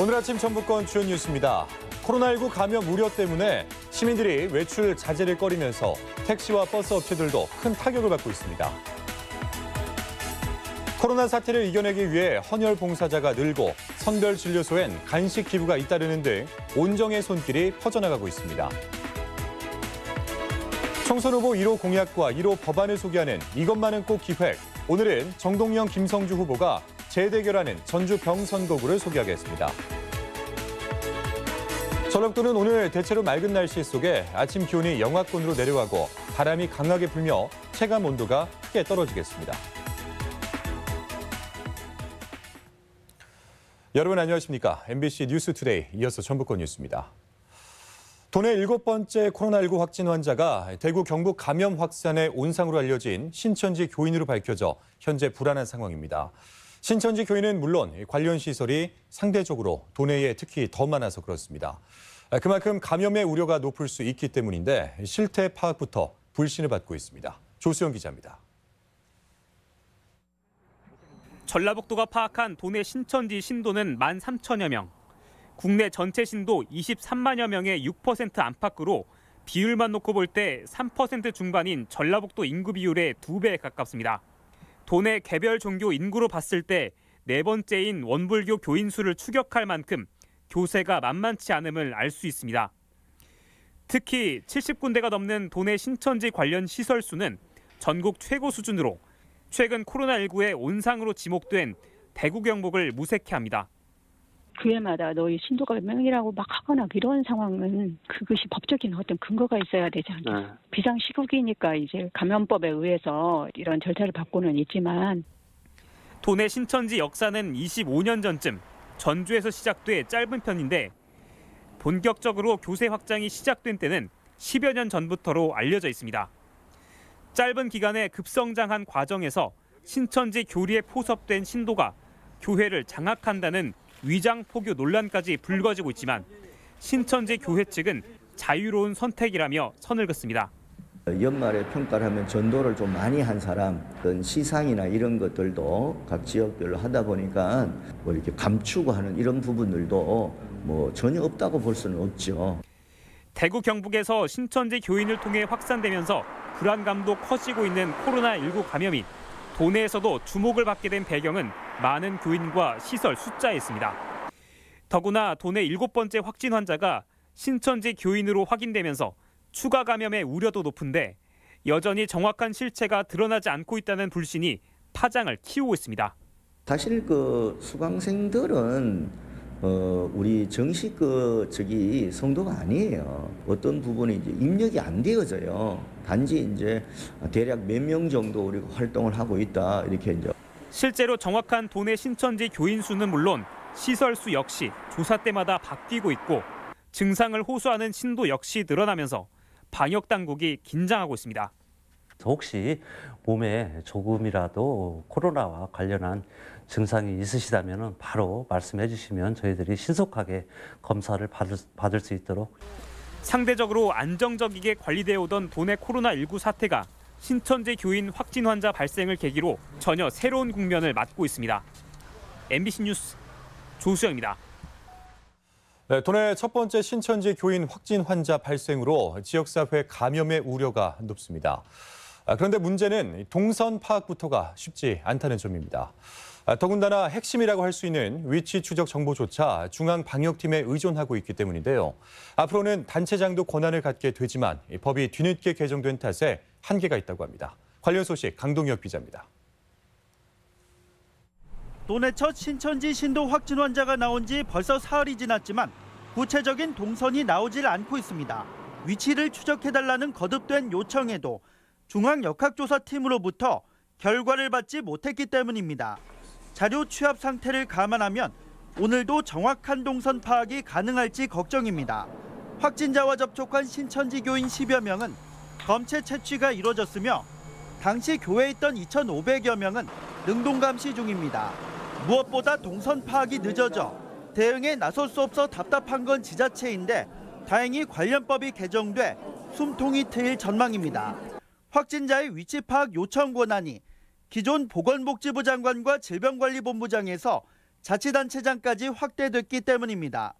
오늘 아침 전북권 주요 뉴스입니다. 코로나19 감염 우려 때문에 시민들이 외출 자제를 꺼리면서 택시와 버스 업체들도 큰 타격을 받고 있습니다. 코로나 사태를 이겨내기 위해 헌혈 봉사자가 늘고 선별진료소엔 간식 기부가 잇따르는 등 온정의 손길이 퍼져나가고 있습니다. 총선 후보 1호 공약과 1호 법안을 소개하는 이것만은 꼭 기획. 오늘은 정동영, 김성주 후보가 재대결하는 전주 병선거구를 소개하겠습니다. 전라북도는 오늘 대체로 맑은 날씨 속에 아침 기온이 영하권으로 내려가고 바람이 강하게 불며 체감 온도가 크게 떨어지겠습니다. 여러분 안녕하십니까? MBC 뉴스투데이 이어서 전북권 뉴스입니다. 도내 7번째 코로나19 확진 환자가 대구 경북 감염 확산의 온상으로 알려진 신천지 교인으로 밝혀져 현재 불안한 상황입니다. 신천지 교인은 물론 관련 시설이 상대적으로 도내에 특히 더 많아서 그렇습니다. 그만큼 감염의 우려가 높을 수 있기 때문인데 실태 파악부터 불신을 받고 있습니다. 조수영 기자입니다. 전라북도가 파악한 도내 신천지 신도는 13,000여 명. 국내 전체 신도 23만여 명의 6% 안팎으로 비율만 놓고 볼 때 3% 중반인 전라북도 인구 비율의 2배에 가깝습니다. 도내 개별 종교 인구로 봤을 때 네 번째인 원불교 교인 수를 추격할 만큼 교세가 만만치 않음을 알 수 있습니다. 특히 70군데가 넘는 도내 신천지 관련 시설 수는 전국 최고 수준으로 최근 코로나19의 온상으로 지목된 대구 경북을 무색해합니다. 교회마다 너희 신도가 몇 명이라고 막 하거나 이런 상황은 그것이 법적인 어떤 근거가 있어야 되지 않겠어요? 비상시국이니까 이제 감염법에 의해서 이런 절차를 밟고는 있지만 도내 신천지 역사는 25년 전쯤 전주에서 시작돼 짧은 편인데 본격적으로 교세 확장이 시작된 때는 10여 년 전부터로 알려져 있습니다. 짧은 기간에 급성장한 과정에서 신천지 교리에 포섭된 신도가 교회를 장악한다는 위장 포교 논란까지 불거지고 있지만 신천지 교회 측은 자유로운 선택이라며 선을 긋습니다. 연말에 평가를 하면 전도를 좀 많이 한 사람, 어떤 시상이나 이런 것들도 각 지역별로 하다 보니까 뭐 이렇게 감추고 하는 이런 부분들도 뭐 전혀 없다고 볼 수는 없죠. 대구 경북에서 신천지 교인을 통해 확산되면서 불안감도 커지고 있는 코로나19 감염이 도내에서도 주목을 받게 된 배경은 많은 교인과 시설 숫자에 있습니다. 더구나 도내 7번째 확진 환자가 신천지 교인으로 확인되면서 추가 감염의 우려도 높은데 여전히 정확한 실체가 드러나지 않고 있다는 불신이 파장을 키우고 있습니다. 사실 수강생들은 우리 정식 성도가 아니에요. 어떤 부분이 이제 입력이 안 되어져요. 단지 이제 대략 몇 명 정도 우리가 활동을 하고 있다 이렇게 이제. 실제로 정확한 도내 신천지 교인 수는 물론 시설 수 역시 조사 때마다 바뀌고 있고 증상을 호소하는 신도 역시 늘어나면서 방역 당국이 긴장하고 있습니다. 혹시 몸에 조금이라도 코로나와 관련한 증상이 있으시다면 바로 말씀해 주시면 저희들이 신속하게 검사를 받을 수 있도록. 상대적으로 안정적이게 관리되어 오던 도내 코로나19 사태가 신천지 교인 확진 환자 발생을 계기로 전혀 새로운 국면을 맞고 있습니다. MBC 뉴스 조수영입니다. 네, 도내 첫 번째 신천지 교인 확진 환자 발생으로 지역사회 감염의 우려가 높습니다. 그런데 문제는 동선 파악부터가 쉽지 않다는 점입니다. 더군다나 핵심이라고 할 수 있는 위치 추적 정보조차 중앙방역팀에 의존하고 있기 때문인데요. 앞으로는 단체장도 권한을 갖게 되지만 법이 뒤늦게 개정된 탓에 한계가 있다고 합니다. 관련 소식 강동혁 기자입니다. 도내 첫 신천지 신도 확진 환자가 나온 지 벌써 사흘이 지났지만 구체적인 동선이 나오질 않고 있습니다. 위치를 추적해달라는 거듭된 요청에도 중앙역학조사팀으로부터 결과를 받지 못했기 때문입니다. 자료 취합 상태를 감안하면 오늘도 정확한 동선 파악이 가능할지 걱정입니다. 확진자와 접촉한 신천지 교인 10여 명은 검체 채취가 이뤄졌으며 당시 교회에 있던 2,500여 명은 능동 감시 중입니다. 무엇보다 동선 파악이 늦어져 대응에 나설 수 없어 답답한 건 지자체인데 다행히 관련법이 개정돼 숨통이 트일 전망입니다. 확진자의 위치 파악 요청 권한이 기존 보건복지부 장관과 질병관리본부장에서 자치단체장까지 확대됐기 때문입니다.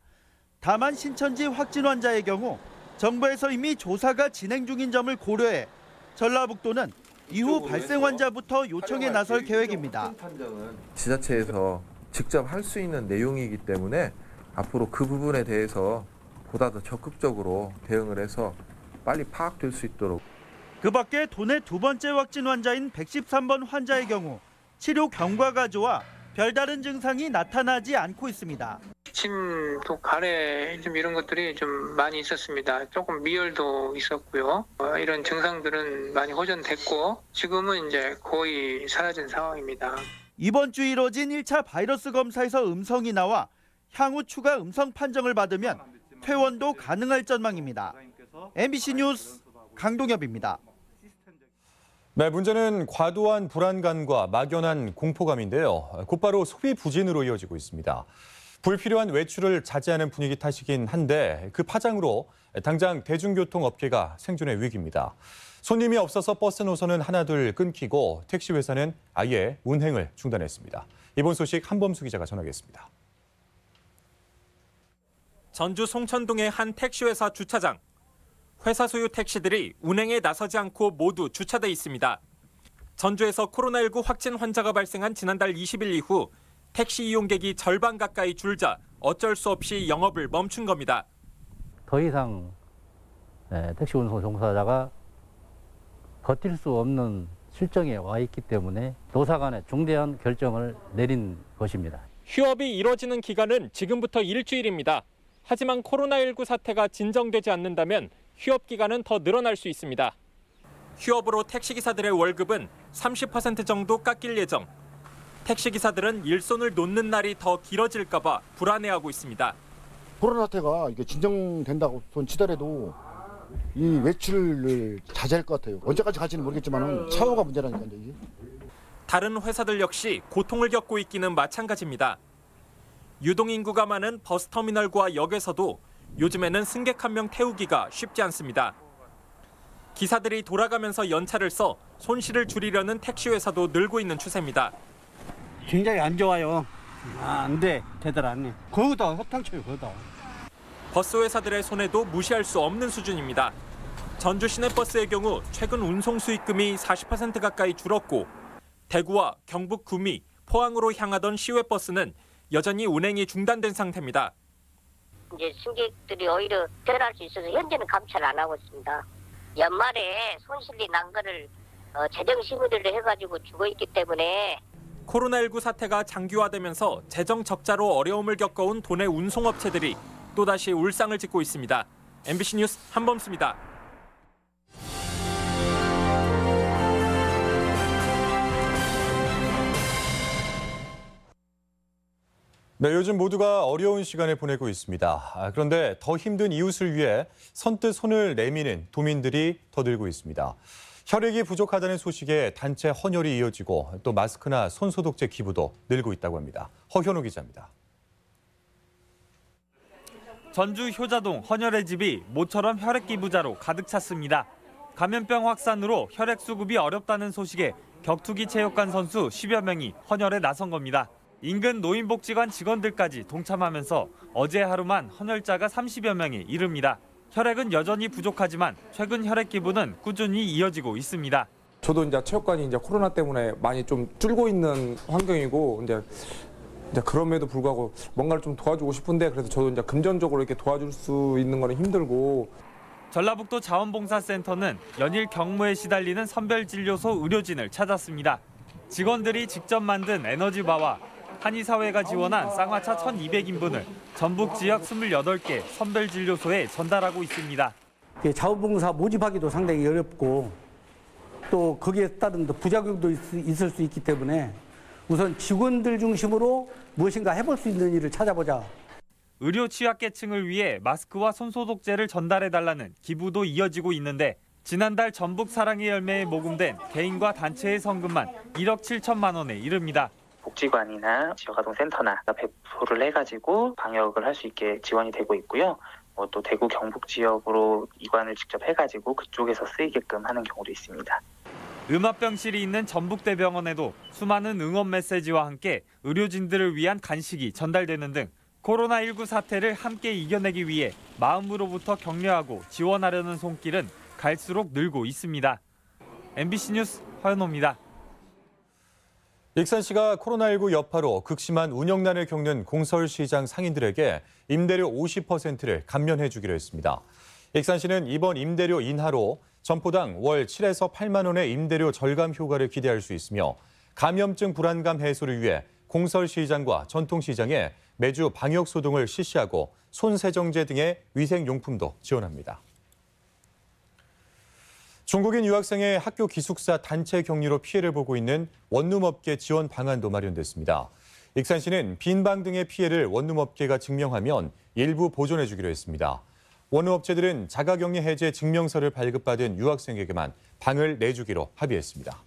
다만 신천지 확진 환자의 경우 정부에서 이미 조사가 진행 중인 점을 고려해 전라북도는 이후 발생 환자부터 요청에 나설 계획입니다. 지자체에서 직접 할 수 있는 내용이기 때문에 앞으로 그 부분에 대해서 보다 더 적극적으로 대응을 해서 빨리 파악될 수 있도록. 그 밖에 도내 두 번째 확진 환자인 113번 환자의 경우 치료 경과가 좋아 별다른 증상이 나타나지 않고 있습니다. 기침, 또 가래 좀 이런 것들이 좀 많이 있었습니다. 조금 미열도 있었고요. 이런 증상들은 많이 호전됐고 지금은 이제 거의 사라진 상황입니다. 이번 주 이뤄진 1차 바이러스 검사에서 음성이 나와 향후 추가 음성 판정을 받으면 퇴원도 가능할 전망입니다. MBC 뉴스 강동엽입니다. 네, 문제는 과도한 불안감과 막연한 공포감인데요. 곧바로 소비 부진으로 이어지고 있습니다. 불필요한 외출을 자제하는 분위기 탓이긴 한데 그 파장으로 당장 대중교통 업계가 생존의 위기입니다. 손님이 없어서 버스 노선은 하나둘 끊기고 택시 회사는 아예 운행을 중단했습니다. 이번 소식 한범수 기자가 전하겠습니다. 전주 송천동의 한 택시회사 주차장. 회사 소유 택시들이 운행에 나서지 않고 모두 주차돼 있습니다. 전주에서 코로나19 확진 환자가 발생한 지난달 20일 이후 택시 이용객이 절반 가까이 줄자 어쩔 수 없이 영업을 멈춘 겁니다. 더 이상 택시 운송 종사자가 버틸 수 없는 실정에 와 있기 때문에 노사 간에 중대한 결정을 내린 것입니다. 휴업이 이뤄지는 기간은 지금부터 일주일입니다. 하지만 코로나19 사태가 진정되지 않는다면 휴업 기간은 더 늘어날 수 있습니다. 휴업으로 택시기사들의 월급은 30% 정도 깎일 예정. 택시기사들은 일손을 놓는 날이 더 길어질까 봐 불안해하고 있습니다. 코로나 사태가 이게 진정된다고 손 치더라도 이 외출을 자제할 것 같아요. 언제까지 갈지는 모르겠지만 차후가 문제라니까요. 이게. 다른 회사들 역시 고통을 겪고 있기는 마찬가지입니다. 유동인구가 많은 버스터미널과 역에서도 요즘에는 승객 한 명 태우기가 쉽지 않습니다. 기사들이 돌아가면서 연차를 써 손실을 줄이려는 택시 회사도 늘고 있는 추세입니다. 굉장히 안 좋아요. 안 돼. 제대로 안 해. 거기다 허탕쳐요. 거기다. 버스 회사들의 손해도 무시할 수 없는 수준입니다. 전주 시내버스의 경우 최근 운송 수익금이 40% 가까이 줄었고 대구와 경북 구미, 포항으로 향하던 시외버스는 여전히 운행이 중단된 상태입니다. 이제 승객들이 오히려 덜할 수 있어서 현재는 감찰 안 하고 있습니다. 연말에 손실이 난 거를 재정 심의를 해가지고 주고 있기 때문에 코로나19 사태가 장기화되면서 재정 적자로 어려움을 겪어온 도내 운송업체들이 또다시 울상을 짓고 있습니다. MBC 뉴스 한범수입니다. 네, 요즘 모두가 어려운 시간을 보내고 있습니다. 그런데 더 힘든 이웃을 위해 선뜻 손을 내미는 도민들이 더 늘고 있습니다. 혈액이 부족하다는 소식에 단체 헌혈이 이어지고 또 마스크나 손소독제 기부도 늘고 있다고 합니다. 허현우 기자입니다. 전주 효자동 헌혈의 집이 모처럼 혈액 기부자로 가득 찼습니다. 감염병 확산으로 혈액 수급이 어렵다는 소식에 격투기 체육관 선수 10여 명이 헌혈에 나선 겁니다. 인근 노인복지관 직원들까지 동참하면서 어제 하루만 헌혈자가 30여 명에 이릅니다. 혈액은 여전히 부족하지만 최근 혈액 기부는 꾸준히 이어지고 있습니다. 저도 이제 체육관이 이제 코로나 때문에 많이 좀 줄고 있는 환경이고 이제 그럼에도 불구하고 뭔가를 좀 도와주고 싶은데 그래서 저도 이제 금전적으로 이렇게 도와줄 수 있는 거는 힘들고. 전라북도 자원봉사센터는 연일 경무에 시달리는 선별진료소 의료진을 찾았습니다. 직원들이 직접 만든 에너지바와 한의사회가 지원한 쌍화차 1,200인분을 전북 지역 28개 선별진료소에 전달하고 있습니다. 자원봉사 모집하기도 상당히 어렵고 또 거기에 따른 부작용도 있을 수 있기 때문에 우선 직원들 중심으로 무엇인가 해볼 수 있는 일을 찾아보자. 의료 취약계층을 위해 마스크와 손소독제를 전달해달라는 기부도 이어지고 있는데 지난달 전북 사랑의 열매에 모금된 개인과 단체의 성금만 1억 7천만 원에 이릅니다. 복지관이나 지역아동센터나 배포를 해가지고 방역을 할 수 있게 지원이 되고 있고요. 또 대구 경북 지역으로 이관을 직접 해가지고 그쪽에서 쓰이게끔 하는 경우도 있습니다. 음압병실이 있는 전북대병원에도 수많은 응원 메시지와 함께 의료진들을 위한 간식이 전달되는 등 코로나19 사태를 함께 이겨내기 위해 마음으로부터 격려하고 지원하려는 손길은 갈수록 늘고 있습니다. MBC 뉴스 허연호입니다. 익산시가 코로나19 여파로 극심한 운영난을 겪는 공설시장 상인들에게 임대료 50%를 감면해 주기로 했습니다. 익산시는 이번 임대료 인하로 점포당 월 7에서 8만 원의 임대료 절감 효과를 기대할 수 있으며 감염증 불안감 해소를 위해 공설시장과 전통시장에 매주 방역소동을 실시하고 손세정제 등의 위생용품도 지원합니다. 중국인 유학생의 학교 기숙사 단체 격리로 피해를 보고 있는 원룸업계 지원 방안도 마련됐습니다. 익산시는 빈방 등의 피해를 원룸업계가 증명하면 일부 보존해 주기로 했습니다. 원룸업체들은 자가격리 해제 증명서를 발급받은 유학생에게만 방을 내주기로 합의했습니다.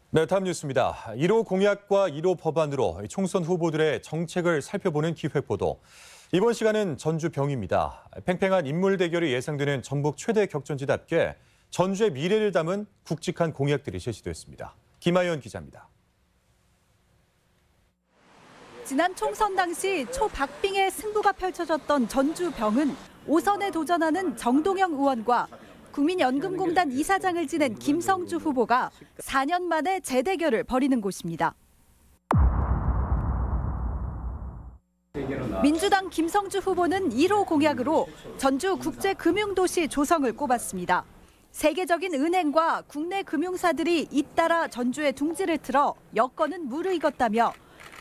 네, 다음 뉴스입니다. 1호 공약과 1호 법안으로 총선 후보들의 정책을 살펴보는 기획보도. 이번 시간은 전주병입니다. 팽팽한 인물 대결이 예상되는 전북 최대 격전지답게 전주의 미래를 담은 굵직한 공약들이 제시됐습니다. 김하연 기자입니다. 지난 총선 당시 초박빙의 승부가 펼쳐졌던 전주병은 5선에 도전하는 정동영 의원과 국민연금공단 이사장을 지낸 김성주 후보가 4년 만에 재대결을 벌이는 곳입니다. 민주당 김성주 후보는 1호 공약으로 전주 국제금융도시 조성을 꼽았습니다. 세계적인 은행과 국내 금융사들이 잇따라 전주에 둥지를 틀어 여건은 무르익었다며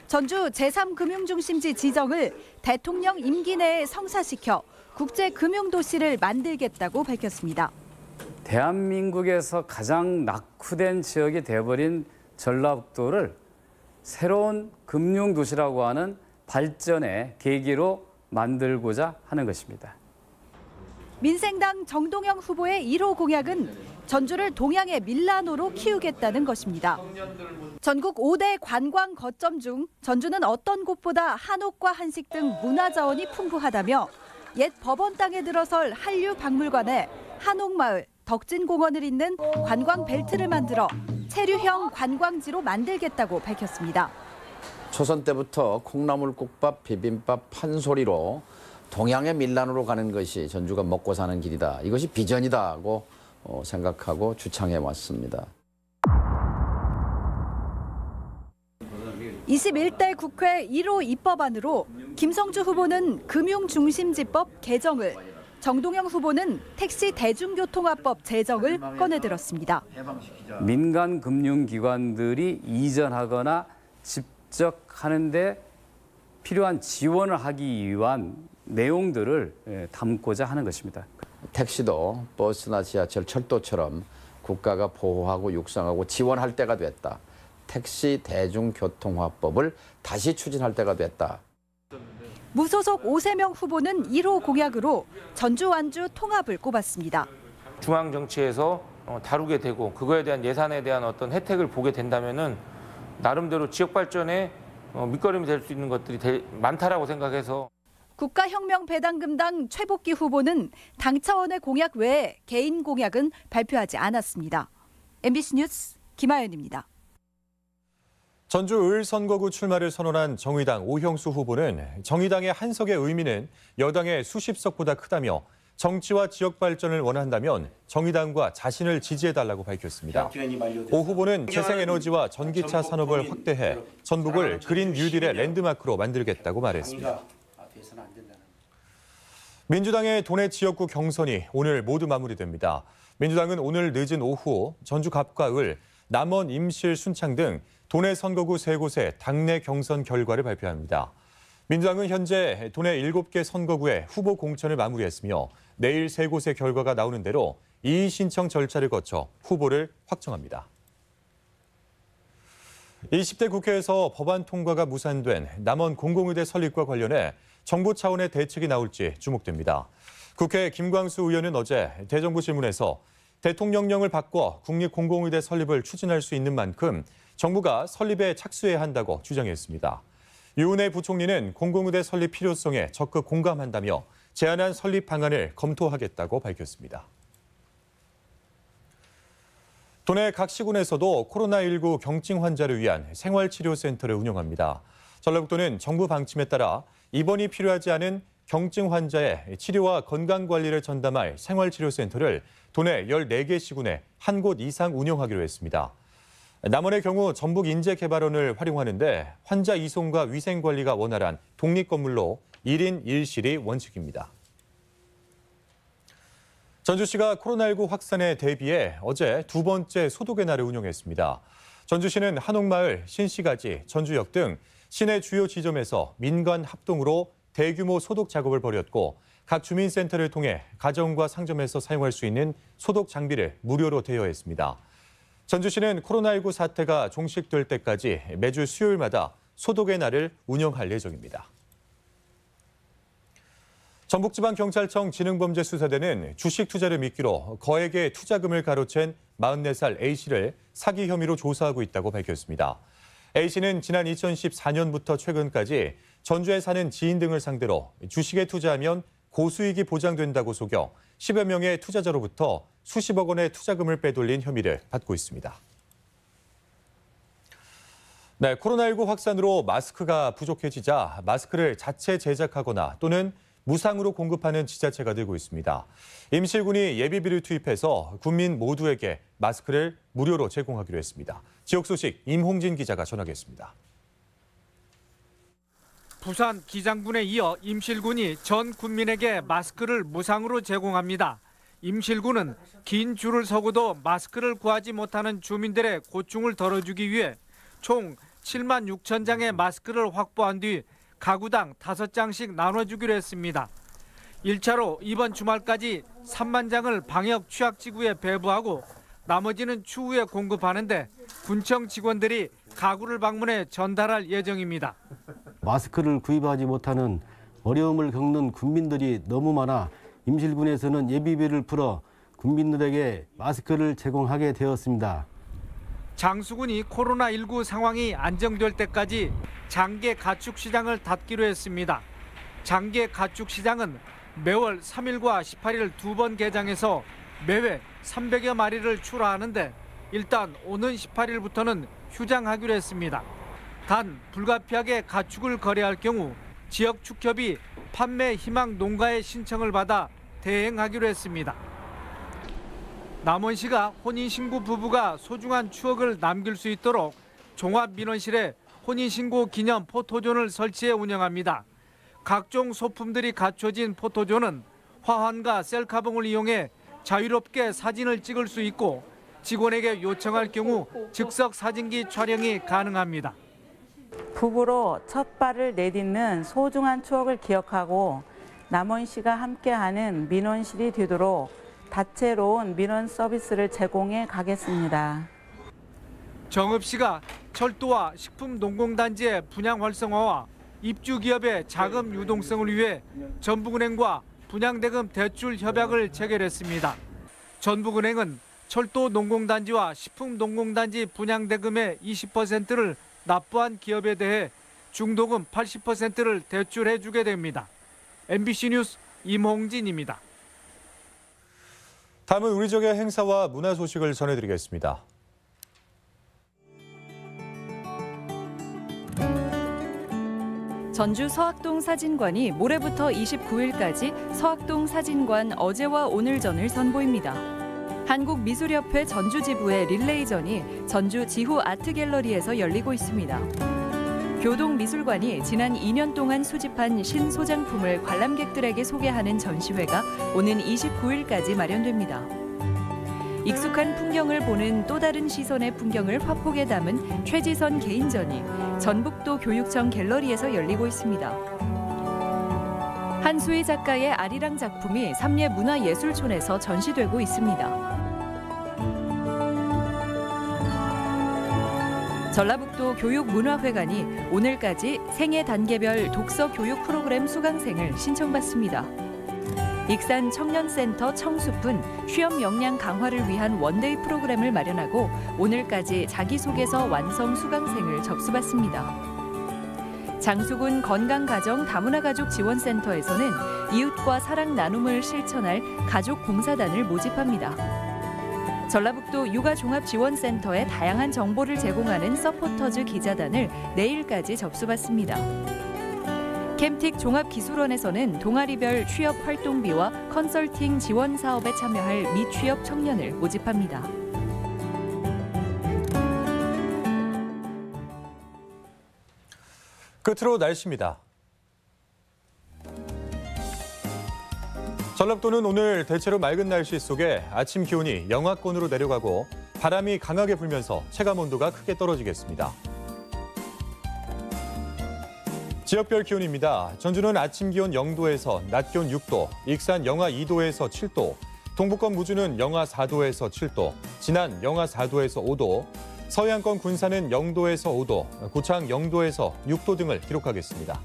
전주 제3금융중심지 지정을 대통령 임기 내에 성사시켜 국제금융도시를 만들겠다고 밝혔습니다. 대한민국에서 가장 낙후된 지역이 되어버린 전라북도를 새로운 금융도시라고 하는 발전의 계기로 만들고자 하는 것입니다. 민생당 정동영 후보의 1호 공약은 전주를 동양의 밀라노로 키우겠다는 것입니다. 전국 5대 관광 거점 중 전주는 어떤 곳보다 한옥과 한식 등 문화자원이 풍부하다며 옛 법원 땅에 들어설 한류박물관에 한옥마을, 덕진공원을 잇는 관광 벨트를 만들어 체류형 관광지로 만들겠다고 밝혔습니다. 초선 때부터 콩나물국밥, 비빔밥, 판소리로 동양의 밀란으로 가는 것이 전주가 먹고 사는 길이다. 이것이 비전이다고 생각하고 주창해 왔습니다. 21대 국회 1호 입법안으로 김성주 후보는 금융중심지법 개정을, 정동영 후보는 택시 대중교통화법 제정을 꺼내들었습니다. 민간 금융기관들이 이전하거나 직접 하는데 필요한 지원을 하기 위한 내용들을 담고자 하는 것입니다. 택시도 버스나 지하철, 철도처럼 국가가 보호하고 육성하고 지원할 때가 됐다. 택시 대중교통화법을 다시 추진할 때가 됐다. 무소속 오세명 후보는 1호 공약으로 전주 완주 통합을 꼽았습니다. 중앙 정치에서 다루게 되고 그거에 대한 예산에 대한 어떤 혜택을 보게 된다면은 나름대로 지역 발전에 밑거름이 될 수 있는 것들이 많다라고 생각해서. 국가혁명배당금당 최복기 후보는 당 차원의 공약 외에 개인 공약은 발표하지 않았습니다. MBC 뉴스 김하연입니다. 전주 을 선거구 출마를 선언한 정의당 오형수 후보는 정의당의 한 석의 의미는 여당의 수십 석보다 크다며 정치와 지역 발전을 원한다면 정의당과 자신을 지지해달라고 밝혔습니다. 오 후보는 재생에너지와 전기차 산업을 확대해 전북을 그린 뉴딜의 랜드마크로 만들겠다고 말했습니다. 민주당의 도내 지역구 경선이 오늘 모두 마무리됩니다. 민주당은 오늘 늦은 오후 전주 갑과 을, 남원, 임실, 순창 등 도내 선거구 3곳의 당내 경선 결과를 발표합니다. 민주당은 현재 도내 7개 선거구의 후보 공천을 마무리했으며 내일 3곳의 결과가 나오는 대로 이의 신청 절차를 거쳐 후보를 확정합니다. 20대 국회에서 법안 통과가 무산된 남원 공공의대 설립과 관련해 정부 차원의 대책이 나올지 주목됩니다. 국회 김광수 의원은 어제 대정부 질문에서 대통령령을 바꿔 국립공공의대 설립을 추진할 수 있는 만큼 정부가 설립에 착수해야 한다고 주장했습니다. 유은혜 부총리는 공공의대 설립 필요성에 적극 공감한다며 제안한 설립 방안을 검토하겠다고 밝혔습니다. 도내 각 시군에서도 코로나19 경증 환자를 위한 생활치료센터를 운영합니다. 전라북도는 정부 방침에 따라 입원이 필요하지 않은 경증 환자의 치료와 건강관리를 전담할 생활치료센터를 도내 14개 시군에 한 곳 이상 운영하기로 했습니다. 남원의 경우 전북인재개발원을 활용하는데 환자 이송과 위생관리가 원활한 독립건물로 1인 1실이 원칙입니다. 전주시가 코로나19 확산에 대비해 어제 두 번째 소독의 날을 운영했습니다. 전주시는 한옥마을, 신시가지, 전주역 등 시내 주요 지점에서 민간 합동으로 대규모 소독 작업을 벌였고 각 주민센터를 통해 가정과 상점에서 사용할 수 있는 소독 장비를 무료로 대여했습니다. 전주시는 코로나19 사태가 종식될 때까지 매주 수요일마다 소독의 날을 운영할 예정입니다. 전북지방경찰청 지능범죄수사대는 주식 투자를 미끼로 거액의 투자금을 가로챈 44살 A씨를 사기 혐의로 조사하고 있다고 밝혔습니다. A씨는 지난 2014년부터 최근까지 전주에 사는 지인 등을 상대로 주식에 투자하면 고수익이 보장된다고 속여 10여 명의 투자자로부터 수십억 원의 투자금을 빼돌린 혐의를 받고 있습니다. 네, 코로나19 확산으로 마스크가 부족해지자 마스크를 자체 제작하거나 또는 무상으로 공급하는 지자체가 늘고 있습니다. 임실군이 예비비를 투입해서 국민 모두에게 마스크를 무료로 제공하기로 했습니다. 지역 소식 임홍진 기자가 전하겠습니다. 부산 기장군에 이어 임실군이 전 국민에게 마스크를 무상으로 제공합니다. 임실군은 긴 줄을 서고도 마스크를 구하지 못하는 주민들의 고충을 덜어주기 위해 총 7만 6천 장의 마스크를 확보한 뒤 가구당 5장씩 나눠주기로 했습니다. 1차로 이번 주말까지 3만 장을 방역 취약지구에 배부하고 나머지는 추후에 공급하는데 군청 직원들이 가구를 방문해 전달할 예정입니다. 마스크를 구입하지 못하는 어려움을 겪는 국민들이 너무 많아 임실군에서는 예비비를 풀어 국민들에게 마스크를 제공하게 되었습니다. 장수군이 코로나19 상황이 안정될 때까지 장개 가축 시장을 닫기로 했습니다. 장개 가축 시장은 매월 3일과 18일 두 번 개장해서 매회 300여 마리를 출하하는데 일단 오는 18일부터는 휴장하기로 했습니다. 단 불가피하게 가축을 거래할 경우 지역 축협이 판매 희망 농가의 신청을 받아 대행하기로 했습니다. 남원시가 혼인신고 부부가 소중한 추억을 남길 수 있도록 종합민원실에 혼인신고 기념 포토존을 설치해 운영합니다. 각종 소품들이 갖춰진 포토존은 화환과 셀카봉을 이용해 자유롭게 사진을 찍을 수 있고 직원에게 요청할 경우 즉석 사진기 촬영이 가능합니다. 부부로 첫 발을 내딛는 소중한 추억을 기억하고 남원시가 함께하는 민원실이 되도록 다채로운 민원 서비스를 제공해 가겠습니다. 정읍시가 철도와 식품농공단지의 분양 활성화와 입주기업의 자금 유동성을 위해 전북은행과 분양대금 대출 협약을 체결했습니다. 전북은행은 철도농공단지와 식품농공단지 분양대금의 20%를 납부한 기업에 대해 중도금 80%를 대출해 주게 됩니다. MBC 뉴스 임홍진입니다. 다음은 우리 지역의 행사와 문화 소식을 전해드리겠습니다. 전주 서학동 사진관이 모레부터 29일까지 서학동 사진관 어제와 오늘전을 선보입니다. 한국미술협회 전주지부의 릴레이전이 전주 지후 아트갤러리에서 열리고 있습니다. 교동미술관이 지난 2년 동안 수집한 신소장품을 관람객들에게 소개하는 전시회가 오는 29일까지 마련됩니다. 익숙한 풍경을 보는 또 다른 시선의 풍경을 화폭에 담은 최지선 개인전이 전북도 교육청 갤러리에서 열리고 있습니다. 한수희 작가의 아리랑 작품이 삼례문화예술촌에서 전시되고 있습니다. 전라북도 교육문화회관이 오늘까지 생애 단계별 독서 교육 프로그램 수강생을 신청받습니다. 익산 청년센터 청숲은 취업 역량 강화를 위한 원데이 프로그램을 마련하고 오늘까지 자기소개서 완성 수강생을 접수받습니다. 장수군 건강가정 다문화가족 지원센터에서는 이웃과 사랑 나눔을 실천할 가족 봉사단을 모집합니다. 전라북도 육아종합지원센터에 다양한 정보를 제공하는 서포터즈 기자단을 내일까지 접수받습니다. 캠틱 종합기술원에서는 동아리별 취업 활동비와 컨설팅 지원 사업에 참여할 미취업 청년을 모집합니다. 끝으로 날씨입니다. 전라북도는 오늘 대체로 맑은 날씨 속에 아침 기온이 영하권으로 내려가고 바람이 강하게 불면서 체감온도가 크게 떨어지겠습니다. 지역별 기온입니다. 전주는 아침 기온 0도에서 낮 기온 6도, 익산 영하 2도에서 7도, 동북권 무주는 영하 4도에서 7도, 진안 영하 4도에서 5도, 서해안권 군산은 0도에서 5도, 고창 0도에서 6도 등을 기록하겠습니다.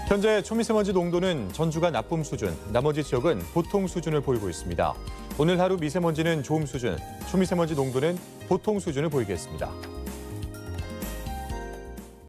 현재 초미세먼지 농도는 전주가 나쁨 수준, 나머지 지역은 보통 수준을 보이고 있습니다. 오늘 하루 미세먼지는 좋음 수준, 초미세먼지 농도는 보통 수준을 보이겠습니다.